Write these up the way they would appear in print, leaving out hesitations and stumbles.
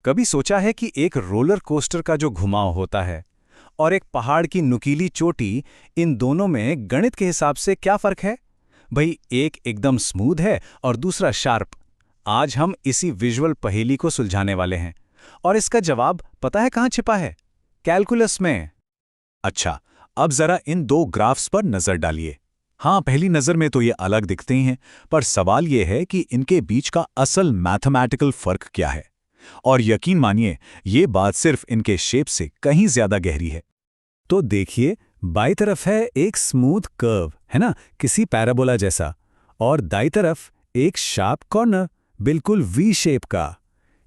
कभी सोचा है कि एक रोलर कोस्टर का जो घुमाव होता है और एक पहाड़ की नुकीली चोटी, इन दोनों में गणित के हिसाब से क्या फर्क है? भाई, एक एकदम स्मूथ है और दूसरा शार्प। आज हम इसी विजुअल पहेली को सुलझाने वाले हैं और इसका जवाब पता है कहाँ छिपा है? कैलकुलस में। अच्छा, अब जरा इन दो ग्राफ्स पर नजर डालिए। हाँ, पहली नजर में तो ये अलग दिखते ही हैं, पर सवाल ये है कि इनके बीच का असल मैथमेटिकल फर्क क्या है। और यकीन मानिए, ये बात सिर्फ इनके शेप से कहीं ज्यादा गहरी है। तो देखिए, बाई तरफ है एक स्मूथ कर्व, है ना, किसी पैराबोला जैसा, और दाई तरफ एक शार्प कॉर्नर, बिल्कुल वी शेप का।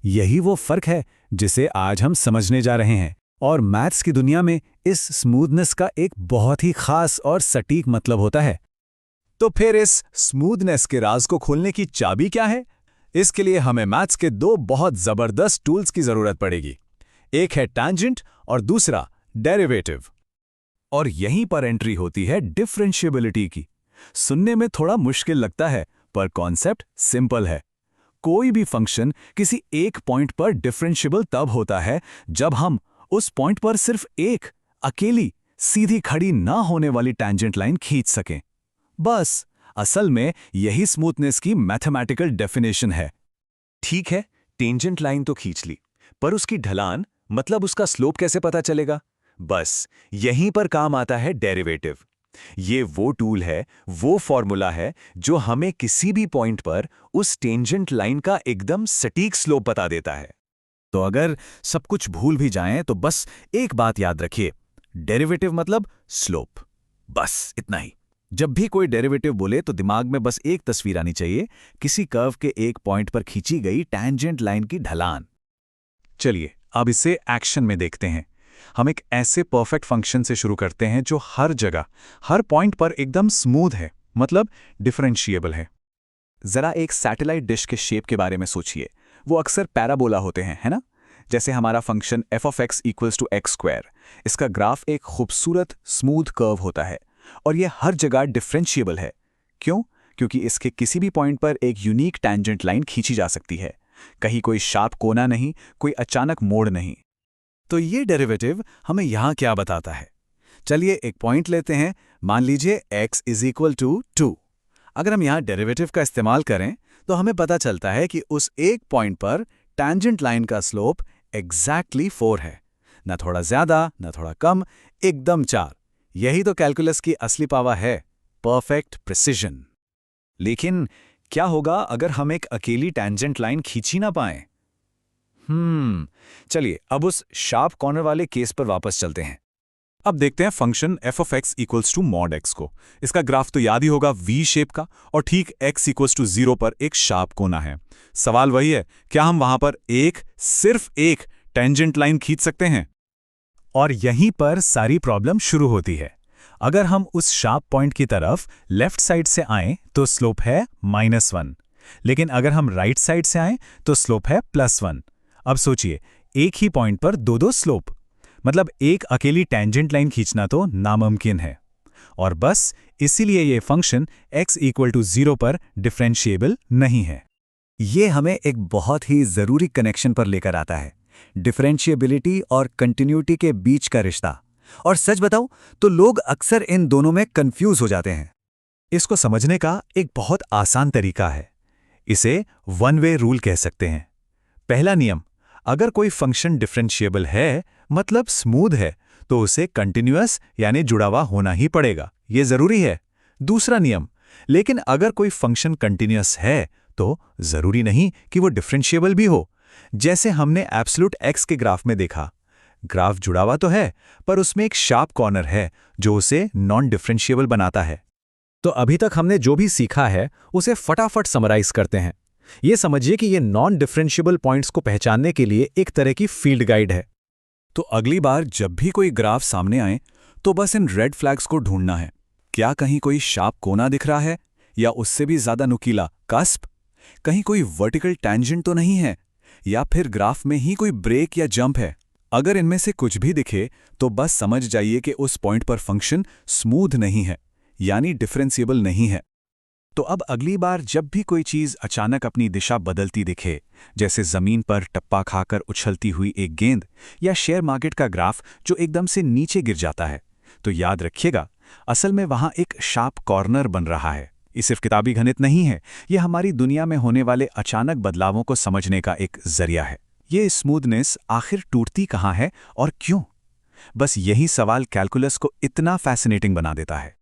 यही वो फर्क है जिसे आज हम समझने जा रहे हैं। और मैथ्स की दुनिया में इस स्मूथनेस का एक बहुत ही खास और सटीक मतलब होता है। तो फिर इस स्मूथनेस के राज को खोलने की चाबी क्या है? इसके लिए हमें मैथ्स के दो बहुत जबरदस्त टूल्स की जरूरत पड़ेगी। एक है टैंजेंट और दूसरा डेरिवेटिव। और यहीं पर एंट्री होती है डिफरेंशिएबिलिटी की। सुनने में थोड़ा मुश्किल लगता है, पर कॉन्सेप्ट सिंपल है। कोई भी फंक्शन किसी एक पॉइंट पर डिफरेंशिएबल तब होता है जब हम उस पॉइंट पर सिर्फ एक अकेली सीधी खड़ी ना होने वाली टैंजेंट लाइन खींच सकें। बस, असल में यही स्मूथनेस की मैथमेटिकल डेफिनेशन है। ठीक है, टेंजेंट लाइन तो खींच ली, पर उसकी ढलान, मतलब उसका स्लोप कैसे पता चलेगा? बस यहीं पर काम आता है डेरिवेटिव। ये वो टूल है, वो फॉर्मूला है जो हमें किसी भी पॉइंट पर उस टेंजेंट लाइन का एकदम सटीक स्लोप बता देता है। तो अगर सब कुछ भूल भी जाएं तो बस एक बात याद रखिए, डेरिवेटिव मतलब स्लोप। बस इतना ही। जब भी कोई डेरिवेटिव बोले तो दिमाग में बस एक तस्वीर आनी चाहिए, किसी कर्व के एक पॉइंट पर खींची गई टैंजेंट लाइन की ढलान। चलिए, अब इसे एक्शन में देखते हैं। हम एक ऐसे परफेक्ट फंक्शन से शुरू करते हैं जो हर जगह, हर पॉइंट पर एकदम स्मूथ है, मतलब डिफरेंशिएबल है। जरा एक सैटेलाइट डिश के शेप के बारे में सोचिए। वो अक्सर पैराबोला होते हैं, है ना? जैसे हमारा फंक्शन f(x = x²। इसका ग्राफ एक खूबसूरत स्मूथ कर्व होता है और ये हर जगह डिफरेंशिएबल है। क्यों? क्योंकि इसके किसी भी पॉइंट पर एक यूनिक टैंजेंट लाइन खींची जा सकती है। कहीं कोई शार्प कोना नहीं, कोई अचानक मोड़ नहीं। तो ये डेरिवेटिव हमें यहाँ क्या बताता है? चलिए एक पॉइंट लेते हैं, मान लीजिए x = 2। अगर हम यहाँ डेरिवेटिव का इस्तेमाल करें तो हमें पता चलता है कि उस एक पॉइंट पर टैंजेंट लाइन का स्लोप एग्जैक्टली 4 है। न थोड़ा ज्यादा, न थोड़ा कम, एकदम 4। यही तो कैलकुलस की असली पावर है, परफेक्ट प्रिसिजन। लेकिन क्या होगा अगर हम एक अकेली टैंजेंट लाइन खींच ही ना पाएं? चलिए अब उस शार्प कॉर्नर वाले केस पर वापस चलते हैं। अब देखते हैं फंक्शन f(x = mod x) को। इसका ग्राफ तो याद ही होगा, वी शेप का, और ठीक x = 0 पर एक शार्प कोना है। सवाल वही है, क्या हम वहां पर सिर्फ एक टेंजेंट लाइन खींच सकते हैं? और यहीं पर सारी प्रॉब्लम शुरू होती है। अगर हम उस शार्प पॉइंट की तरफ लेफ्ट साइड से आएं तो स्लोप है -1, लेकिन अगर हम राइट साइड से आएं तो स्लोप है +1। अब सोचिए, एक ही पॉइंट पर दो स्लोप, मतलब एक अकेली टैंजेंट लाइन खींचना तो नामुमकिन है। और बस इसीलिए ये फंक्शन x = 0 पर डिफरेंशिएबल नहीं है। ये हमें एक बहुत ही जरूरी कनेक्शन पर लेकर आता है, डिफरेंशिएबिलिटी और कंटिन्यूटी के बीच का रिश्ता। और सच बताऊं तो लोग अक्सर इन दोनों में कंफ्यूज हो जाते हैं। इसको समझने का एक बहुत आसान तरीका है। इसे वन वे रूल कह सकते हैं। पहला नियम, अगर कोई फंक्शन डिफरेंशिएबल है, मतलब स्मूथ है, तो उसे कंटिन्यूअस यानी जुड़ा हुआ होना ही पड़ेगा, ये जरूरी है। दूसरा नियम, लेकिन अगर कोई फंक्शन कंटिन्यूअस है तो जरूरी नहीं कि वो डिफरेंशिएबल भी हो। जैसे हमने एब्सोल्यूट x के ग्राफ में देखा, ग्राफ जुड़ा हुआ तो है, पर उसमें एक शार्प कॉर्नर है जो उसे नॉन डिफरेंशिएबल बनाता है। तो अभी तक हमने जो भी सीखा है उसे फटाफट समराइज करते हैं। ये समझिए कि ये नॉन डिफरेंशिएबल पॉइंट्स को पहचानने के लिए एक तरह की फील्ड गाइड है। तो अगली बार जब भी कोई ग्राफ सामने आए तो बस इन रेड फ्लैग्स को ढूंढना है। क्या कहीं कोई शार्प कोना दिख रहा है, या उससे भी ज्यादा नुकीला कस्प? कहीं कोई वर्टिकल टैंजेंट तो नहीं है, या फिर ग्राफ में ही कोई ब्रेक या जंप है? अगर इनमें से कुछ भी दिखे तो बस समझ जाइए कि उस पॉइंट पर फंक्शन स्मूथ नहीं है, यानी डिफरेंशिएबल नहीं है। तो अब अगली बार जब भी कोई चीज़ अचानक अपनी दिशा बदलती दिखे, जैसे ज़मीन पर टप्पा खाकर उछलती हुई एक गेंद या शेयर मार्केट का ग्राफ जो एकदम से नीचे गिर जाता है, तो याद रखिएगा, असल में वहाँ एक शार्प कॉर्नर बन रहा है। ये सिर्फ किताबी गणित नहीं है, ये हमारी दुनिया में होने वाले अचानक बदलावों को समझने का एक जरिया है। ये स्मूथनेस आखिर टूटती कहाँ है और क्यों? बस यही सवाल कैलकुलस को इतना फैसिनेटिंग बना देता है।